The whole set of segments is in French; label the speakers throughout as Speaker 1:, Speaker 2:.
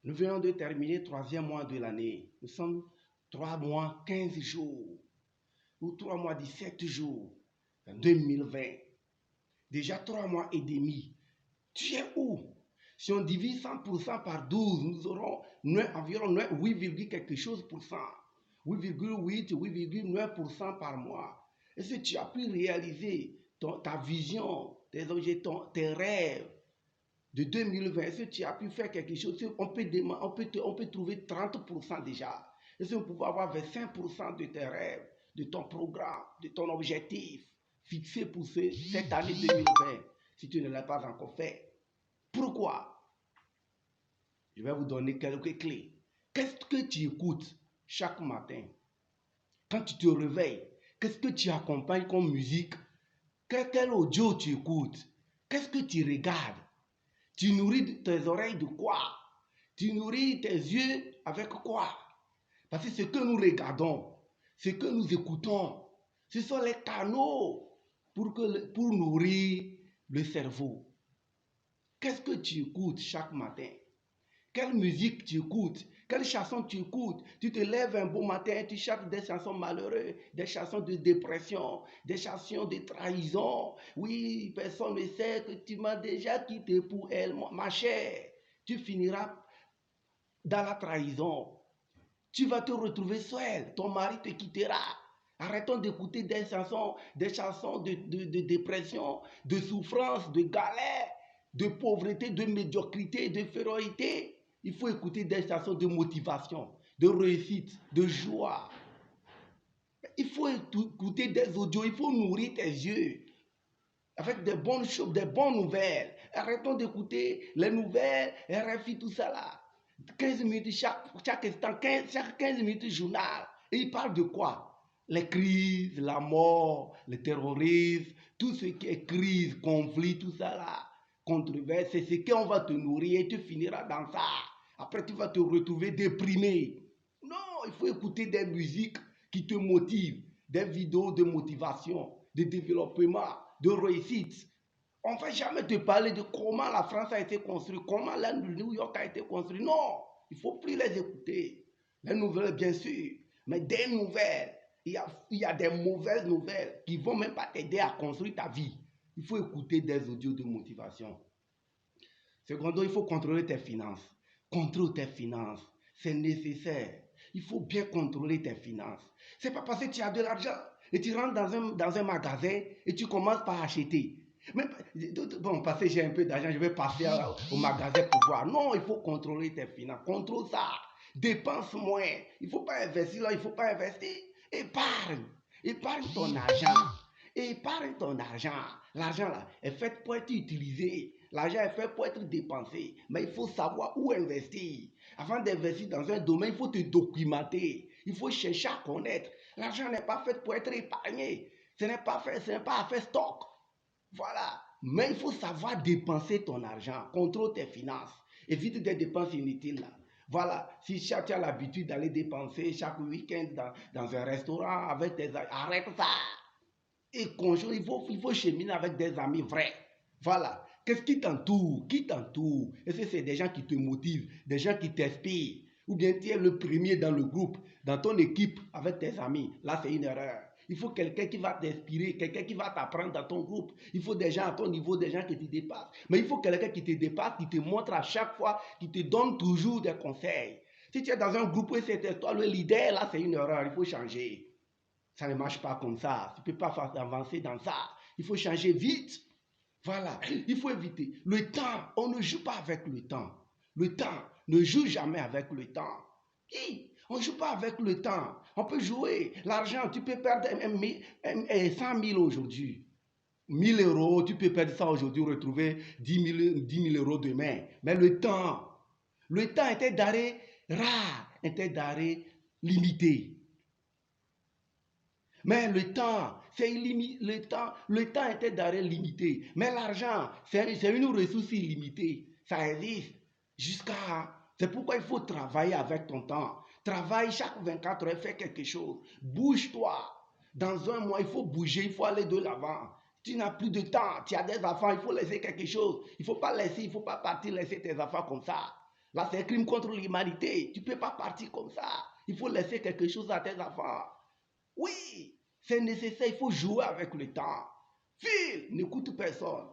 Speaker 1: Nous venons de terminer le 3e mois de l'année. Nous sommes 3 mois, 15 jours, ou 3 mois, 17 jours, en 2020. Déjà 3 mois et demi. Tu es où? Si on divise 100% par 12, nous aurons environ 8, quelque chose pour cent. 8,8, 8,9% par mois. Est-ce que tu as pu réaliser ta vision, tes objectifs, tes rêves de 2020? Est-ce que tu as pu faire quelque chose? On peut trouver 30% déjà. Est-ce qu'on peut avoir 25% de tes rêves, de ton programme, de ton objectif fixé pour cette année 2020, si tu ne l'as pas encore fait? Pourquoi? Je vais vous donner quelques clés. Qu'est-ce que tu écoutes chaque matin? Quand tu te réveilles, qu'est-ce que tu accompagnes comme musique? Quel audio tu écoutes? Qu'est-ce que tu regardes? Tu nourris tes oreilles de quoi? Tu nourris tes yeux avec quoi? Parce que ce que nous regardons, ce que nous écoutons, ce sont les canaux pour nourrir le cerveau. Qu'est-ce que tu écoutes chaque matin? Quelle musique tu écoutes? Quelle chanson tu écoutes? Tu te lèves un beau matin et tu chantes des chansons malheureuses, des chansons de dépression, des chansons de trahison. Oui, personne ne sait que tu m'as déjà quitté pour elle, ma chère. Tu finiras dans la trahison. Tu vas te retrouver seul. Ton mari te quittera. Arrêtons d'écouter des chansons de dépression, de souffrance, de galère, de pauvreté, de médiocrité, de féroïté. Il faut écouter des chansons de motivation, de réussite, de joie. Il faut écouter des audios, il faut nourrir tes yeux avec des bonnes choses, des bonnes nouvelles. Arrêtons d'écouter les nouvelles, RFI, tout ça là. 15 minutes chaque instant, chaque 15 minutes journal. Et il parle de quoi? Les crises, la mort, le terrorisme, tout ce qui est crise, conflit, tout ça là. Controverse, c'est ce qu'on va te nourrir et tu finiras dans ça. Après, tu vas te retrouver déprimé. Non, il faut écouter des musiques qui te motivent, des vidéos de motivation, de développement, de réussite. On ne va jamais te parler de comment la France a été construite, comment New York a été construit. Non, il ne faut plus les écouter. Les nouvelles, bien sûr, mais des nouvelles. Il y a des mauvaises nouvelles qui ne vont même pas t'aider à construire ta vie. Il faut écouter des audios de motivation. Secondo, il faut contrôler tes finances. Contrôle tes finances. C'est nécessaire. Il faut bien contrôler tes finances. Ce n'est pas parce que tu as de l'argent et tu rentres dans un magasin et tu commences par acheter. Mais, bon, parce que j'ai un peu d'argent, je vais passer au magasin pour voir. Non, il faut contrôler tes finances. Contrôle ça. Dépense moins. Il ne faut pas investir là, il ne faut pas investir. Épargne. Épargne ton argent. Épargne ton argent. L'argent là est fait pour être utilisé. L'argent est fait pour être dépensé. Mais il faut savoir où investir. Avant d'investir dans un domaine, il faut te documenter. Il faut chercher à connaître. L'argent n'est pas fait pour être épargné. Ce n'est pas à faire stock. Voilà. Mais il faut savoir dépenser ton argent. Contrôle tes finances. Évite des dépenses inutiles là. Voilà. Si tu as l'habitude d'aller dépenser chaque week-end dans un restaurant avec tes amis, arrête ça. Et conjoint, il faut cheminer avec des amis vrais. Voilà. Qu'est-ce qui t'entoure? Qui t'entoure? Est-ce que c'est des gens qui te motivent, des gens qui t'inspirent? Ou bien tu es le premier dans le groupe, dans ton équipe, avec tes amis? Là, c'est une erreur. Il faut quelqu'un qui va t'inspirer, quelqu'un qui va t'apprendre dans ton groupe. Il faut des gens à ton niveau, des gens qui te dépassent. Mais il faut quelqu'un qui te dépasse, qui te montre à chaque fois, qui te donne toujours des conseils. Si tu es dans un groupe où c'est toi le leader, là, c'est une erreur. Il faut changer. Ça ne marche pas comme ça. Tu ne peux pas faire avancer dans ça. Il faut changer vite. Voilà. Il faut éviter. Le temps, on ne joue pas avec le temps. Le temps, ne joue jamais avec le temps. On ne joue pas avec le temps. On peut jouer. L'argent, tu peux perdre 100 000 aujourd'hui. 1 000 euros, tu peux perdre ça aujourd'hui, retrouver 10 000 euros demain. Mais le temps est un denrée rare, est un denrée limité. Mais le temps, c'est illimité. Le temps était d'arrêt limité. Mais l'argent, c'est une ressource illimitée. Ça existe jusqu'à... C'est pourquoi il faut travailler avec ton temps. Travaille chaque 24 heures, fais quelque chose. Bouge-toi. Dans un mois, il faut bouger, il faut aller de l'avant. Tu n'as plus de temps, tu as des enfants, il faut laisser quelque chose. Il ne faut pas partir laisser tes enfants comme ça. Là, c'est un crime contre l'humanité. Tu ne peux pas partir comme ça. Il faut laisser quelque chose à tes enfants. Oui, c'est nécessaire. Il faut jouer avec le temps. File, n'écoute personne.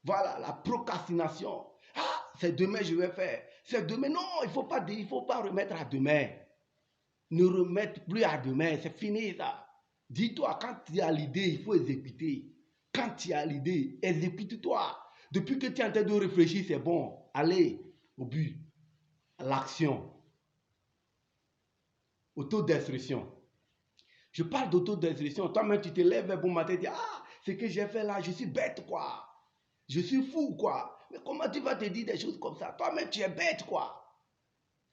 Speaker 1: Voilà, la procrastination. Ah, c'est demain, je vais faire. C'est demain. Non, il ne faut pas remettre à demain. Ne remettre plus à demain. C'est fini, ça. Dis-toi, quand tu as l'idée, il faut exécuter. Quand tu as l'idée, exécute-toi. Depuis que tu es en train de réfléchir, c'est bon. Allez au but. L'action. Autodestruction. Je parle d'autodestruction. Toi-même, tu te lèves un bon matin et tu dis, ah, ce que j'ai fait là, je suis bête, quoi. Je suis fou, quoi. Mais comment tu vas te dire des choses comme ça? Toi-même, tu es bête, quoi.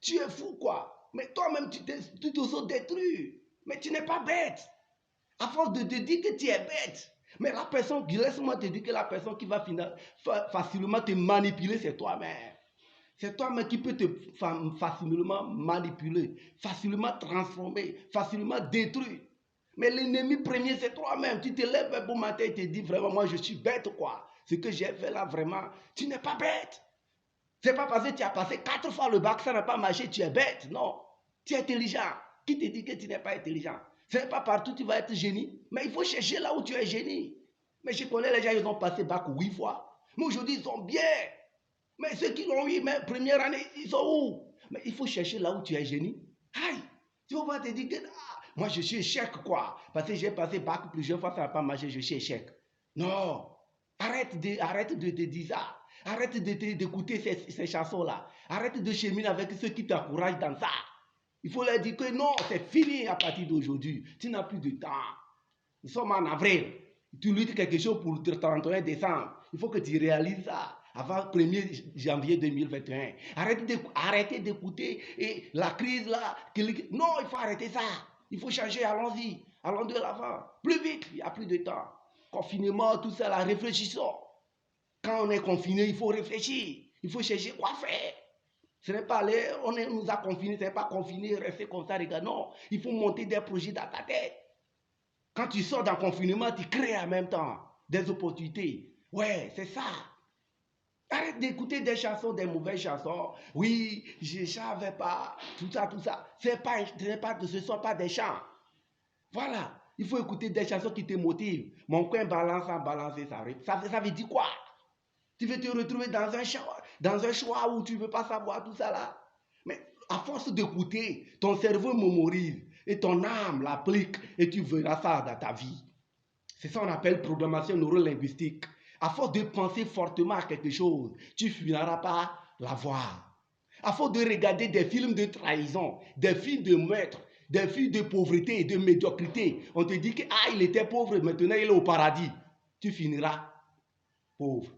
Speaker 1: Tu es fou, quoi. Mais toi-même, tu t'auto-détruis. Mais tu n'es pas bête. À force de te dire que tu es bête. Mais la personne, laisse-moi te dire que la personne qui va facilement te manipuler, c'est toi-même. C'est toi-même qui peut te facilement manipuler, facilement transformer, facilement détruire. Mais l'ennemi premier, c'est toi-même. Tu te lèves un bon matin et te dis vraiment, moi je suis bête, quoi. Ce que j'ai fait là, vraiment, tu n'es pas bête. C'est pas parce que tu as passé 4 fois le bac, ça n'a pas marché, tu es bête. Non, tu es intelligent. Qui te dit que tu n'es pas intelligent? Ce n'est pas partout tu vas être génie, mais il faut chercher là où tu es génie. Mais je connais les gens, ils ont passé bac 8 fois. Mais aujourd'hui, ils sont bien. Mais ceux qui l'ont eu, mais première année, ils sont où? Mais il faut chercher là où tu es génie. Aïe, tu vas pas te dire que moi je suis échec, quoi. Parce que j'ai passé bac plusieurs fois, ça n'a pas marché, je suis échec. Non, arrête de te dire ça. Arrête d'écouter ces chansons-là. Arrête de cheminer avec ceux qui t'encouragent dans ça. Il faut leur dire que non, c'est fini à partir d'aujourd'hui. Tu n'as plus de temps. Nous sommes en avril. Tu luttes quelque chose pour le 31 décembre. Il faut que tu réalises ça avant le 1er janvier 2021. Arrêtez d'écouter la crise là. Non, il faut arrêter ça. Il faut changer, allons-y. Allons de l'avant. Plus vite, il n'y a plus de temps. Confinement, tout ça là, réfléchissons. Quand on est confiné, il faut réfléchir. Il faut chercher quoi faire. Ce n'est pas aller, nous a confinés, ce n'est pas confiné, rester comme ça, regarde. Non, il faut monter des projets dans ta tête. Quand tu sors d'un confinement, tu crées en même temps des opportunités. Ouais, c'est ça. Arrête d'écouter des chansons, des mauvaises chansons. Oui, je ne savais pas, tout ça, tout ça. Ce ne sont pas des chants. Voilà. Il faut écouter des chansons qui te motivent. Mon coin balance sans balancer, ça veut dire quoi? Tu veux te retrouver dans un choix où tu ne veux pas savoir tout ça là. Mais à force d'écouter, ton cerveau mémorise et ton âme l'applique et tu verras ça dans ta vie. C'est ça qu'on appelle programmation neurolinguistique. À force de penser fortement à quelque chose, tu finiras par l'avoir. À force de regarder des films de trahison, des films de meurtre, des films de pauvreté et de médiocrité, on te dit que il était pauvre, maintenant il est au paradis. Tu finiras pauvre.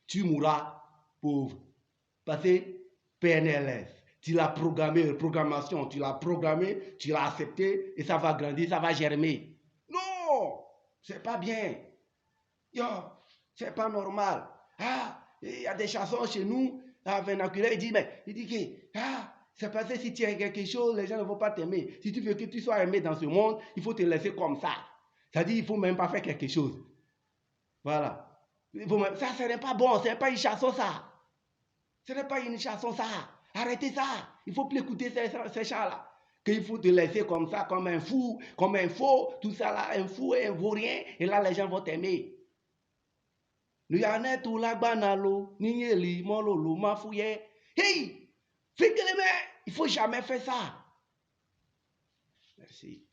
Speaker 1: Tu mourras pauvre. Parce que PNLS, tu l'as programmé, programmation, tu l'as programmé, tu l'as accepté et ça va grandir, ça va germer. Non, c'est pas bien. Yo, c'est pas normal. Il y a des chansons chez nous, vernaculaire, il dit que, c'est parce que si tu as quelque chose, les gens ne vont pas t'aimer. Si tu veux que tu sois aimé dans ce monde, il faut te laisser comme ça. C'est-à-dire, il ne faut même pas faire quelque chose. Voilà. Ça, ce n'est pas bon, ce n'est pas une chanson, ça. Ce n'est pas une chanson, ça. Arrêtez ça. Il ne faut plus écouter ces chants-là. Qu'il faut te laisser comme ça, comme un fou, comme un faux, tout ça là, un fou et un vaurien. Et là, les gens vont t'aimer. Hey, il ne faut jamais faire ça. Merci.